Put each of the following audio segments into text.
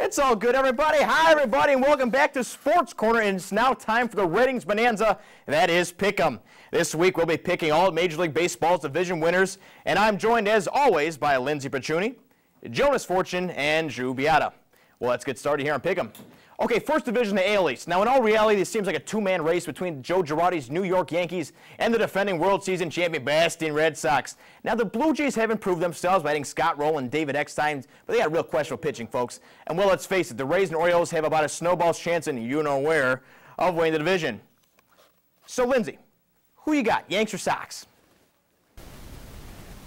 It's all good, everybody. Hi, everybody, and welcome back to Sports Corner. And it's now time for the ratings bonanza. That is Pick'em. This week, we'll be picking all Major League Baseball's division winners. And I'm joined, as always, by Lyndsay Jonas Fortune, and Drew Beata. Well, let's get started here on Pick'em. Okay, first division, the AL East. Now, in all reality, this seems like a two-man race between Joe Girardi's New York Yankees and the defending World Season champion Boston Red Sox. Now, the Blue Jays have improved themselves by adding Scott Rolen and David Eckstein, but they got real questionable pitching, folks. And, well, let's face it, the Rays and Orioles have about a snowball's chance in you-know-where of winning the division. So, Lyndsay, who you got, Yanks or Sox?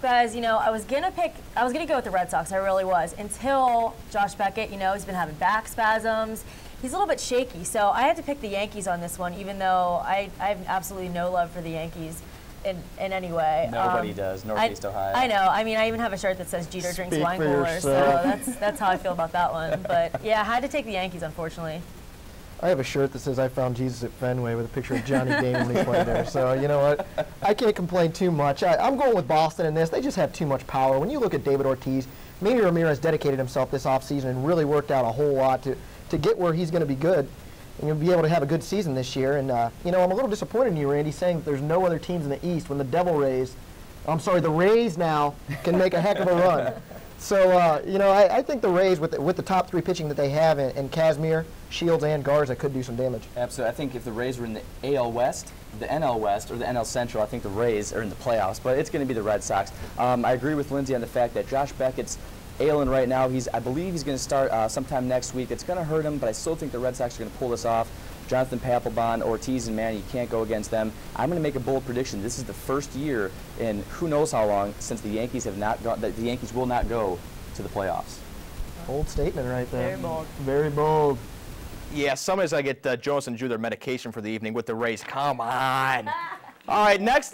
Guys, you know, I was gonna go with the Red Sox, I really was, until Josh Beckett, you know, he's been having back spasms. He's a little bit shaky, so I had to pick the Yankees on this one, even though I have absolutely no love for the Yankees in any way. Nobody does, Northeast Ohio. I know, I mean, I even have a shirt that says Jeter drinks wine coolers, so that's how I feel about that one. But yeah, I had to take the Yankees, unfortunately. I have a shirt that says I found Jesus at Fenway with a picture of Johnny Damon when he played there. So, you know what? I can't complain too much. I'm going with Boston in this. They just have too much power. When you look at David Ortiz, Manny Ramirez dedicated himself this offseason and really worked out a whole lot to get where he's going to be good and you'll be able to have a good season this year. And, you know, I'm a little disappointed in you, Randy, saying that there's no other teams in the East when the the Rays now can make a heck of a run. So, you know, I think the Rays, with the top three pitching that they have in Kazmir, Shields, and Garza, could do some damage. Absolutely. I think if the Rays were in the AL West, the NL West, or the NL Central, I think the Rays are in the playoffs, but it's going to be the Red Sox. I agree with Lyndsay on the fact that Josh Beckett's ailing right now. I believe he's going to start sometime next week. It's going to hurt him, but I still think the Red Sox are going to pull this off. Jonathan Papelbon, Ortiz, and Manny, you can't go against them. I'm going to make a bold prediction. This is the first year in who knows how long since the Yankees have not gone, that the Yankees will not go to the playoffs. Bold statement right there. Very bold. Very bold. Yeah, sometimes I get Jonas and Drew their medication for the evening with the Rays. Come on. All right, next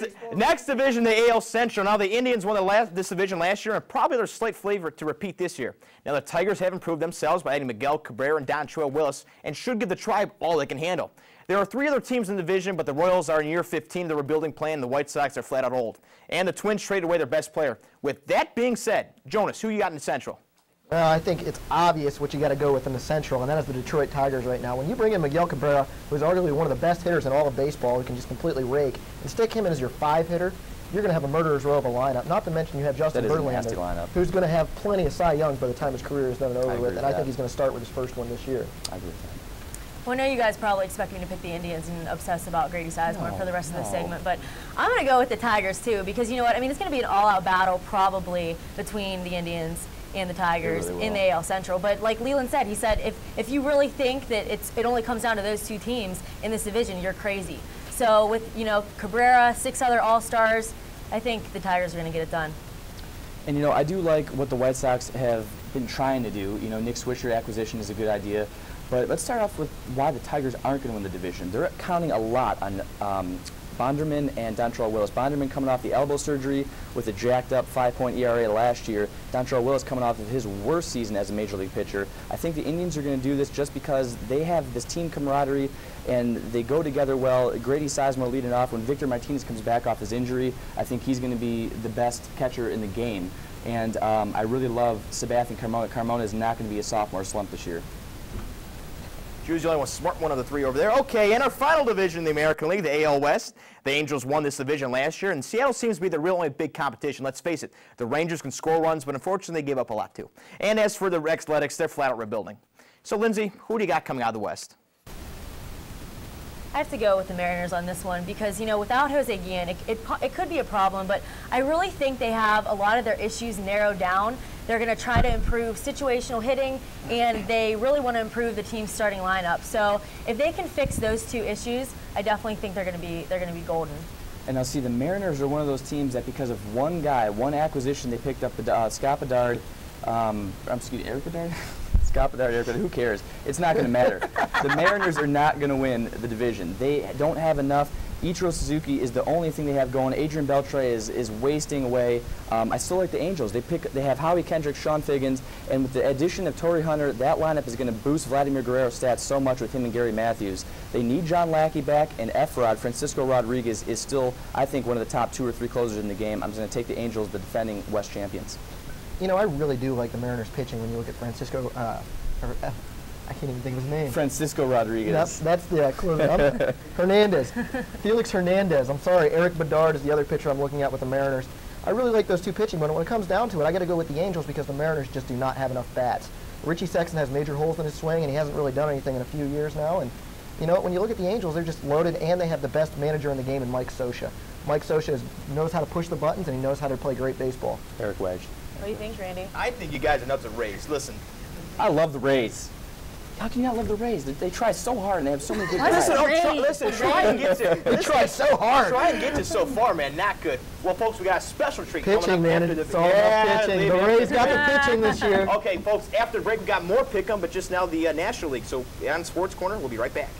division, the AL Central. Now, the Indians won this division last year, and probably their slight flavor to repeat this year. Now, the Tigers have improved themselves by adding Miguel Cabrera and Dontrelle Willis, and should give the Tribe all they can handle. There are three other teams in the division, but the Royals are in year 15 of the rebuilding plan, and the White Sox are flat out old. And the Twins traded away their best player. With that being said, Jonas, who you got in the Central? I think it's obvious what you got to go with in the Central, and that is the Detroit Tigers right now. When you bring in Miguel Cabrera, who's arguably one of the best hitters in all of baseball, who can just completely rake, and stick him in as your 5 hitter, you're going to have a murderer's row of a lineup. Not to mention you have Justin Verlander, who's going to have plenty of Cy Youngs by the time his career is done and over with, and I think he's going to start with his first one this year. I agree with that. Well, I know you guys probably expect me to pick the Indians and obsess about Grady Sizemore for the rest of the segment, but I'm going to go with the Tigers too, because you know what? I mean, it's going to be an all-out battle probably between the Indians and the Tigers in the AL Central. But like Leland said, he said if you really think that it only comes down to those two teams in this division, you're crazy. So with, you know, Cabrera, 6 other All-Stars, I think the Tigers are going to get it done. And, you know, I do like what the White Sox have been trying to do. You know, Nick Swisher acquisition is a good idea. But let's start off with why the Tigers aren't going to win the division. They're counting a lot on Bonderman and Dontrelle Willis. Bonderman coming off the elbow surgery with a jacked-up 5-point ERA last year. Dontrelle Willis coming off of his worst season as a Major League pitcher. I think the Indians are going to do this just because they have this team camaraderie and they go together well. Grady Sizemore leading off. When Victor Martinez comes back off his injury, I think he's going to be the best catcher in the game. And I really love Sebastian Carmona. Carmona is not going to be a sophomore slump this year. Drew's the only one smart one of the three over there. Okay, in our final division in the American League, the AL West, the Angels won this division last year, and Seattle seems to be the real only big competition. Let's face it, the Rangers can score runs, but unfortunately they gave up a lot too. And as for the Athletics, they're flat out rebuilding. So, Lyndsay, who do you got coming out of the West? I have to go with the Mariners on this one because, you know, without Jose Guillen, it could be a problem, but I really think they have a lot of their issues narrowed down. They're going to try to improve situational hitting, and they really want to improve the team's starting lineup. So if they can fix those two issues, I definitely think they're going to be golden. And now, see, the Mariners are one of those teams that because of one guy, one acquisition, they picked up Scott Bedard, Eric Bedard? Scott Bedard, Eric Bedard, who cares? It's not going to matter. The Mariners are not going to win the division. They don't have enough. Ichiro Suzuki is the only thing they have going. Adrian Beltre is wasting away. I still like the Angels. They have Howie Kendrick, Sean Figgins, and with the addition of Torrey Hunter, that lineup is going to boost Vladimir Guerrero's stats so much with him and Gary Matthews. They need John Lackey back, and Efrod, Francisco Rodriguez, is still, I think, one of the top 2 or 3 closers in the game. I'm going to take the Angels, the defending West champions. You know, I really do like the Mariners pitching when you look at Francisco I can't even think of his name. Francisco Rodriguez. That's the closer. Hernandez. Felix Hernandez. I'm sorry. Eric Bedard is the other pitcher I'm looking at with the Mariners. I really like those two pitching, but when it comes down to it, I got to go with the Angels because the Mariners just do not have enough bats. Richie Sexton has major holes in his swing, and he hasn't really done anything in a few years now. And you know, when you look at the Angels, they're just loaded, and they have the best manager in the game in Mike Scioscia. Mike Scioscia knows how to push the buttons, and he knows how to play great baseball. Eric Wedge. What do you think, Randy? I think you guys are nuts at Rays. Listen. I love the Rays. How can you not love the Rays? They try so hard and they have so many good guys. Listen, try and get to. They try so hard. Try and get to so far, man. Not good. Well, folks, we got a special treat pitching, coming up man. after It's all about pitching. The Rays got the pitching this year. Okay, folks, after the break, we got more pick 'em, but just now the National League. So on Sports Corner, we'll be right back.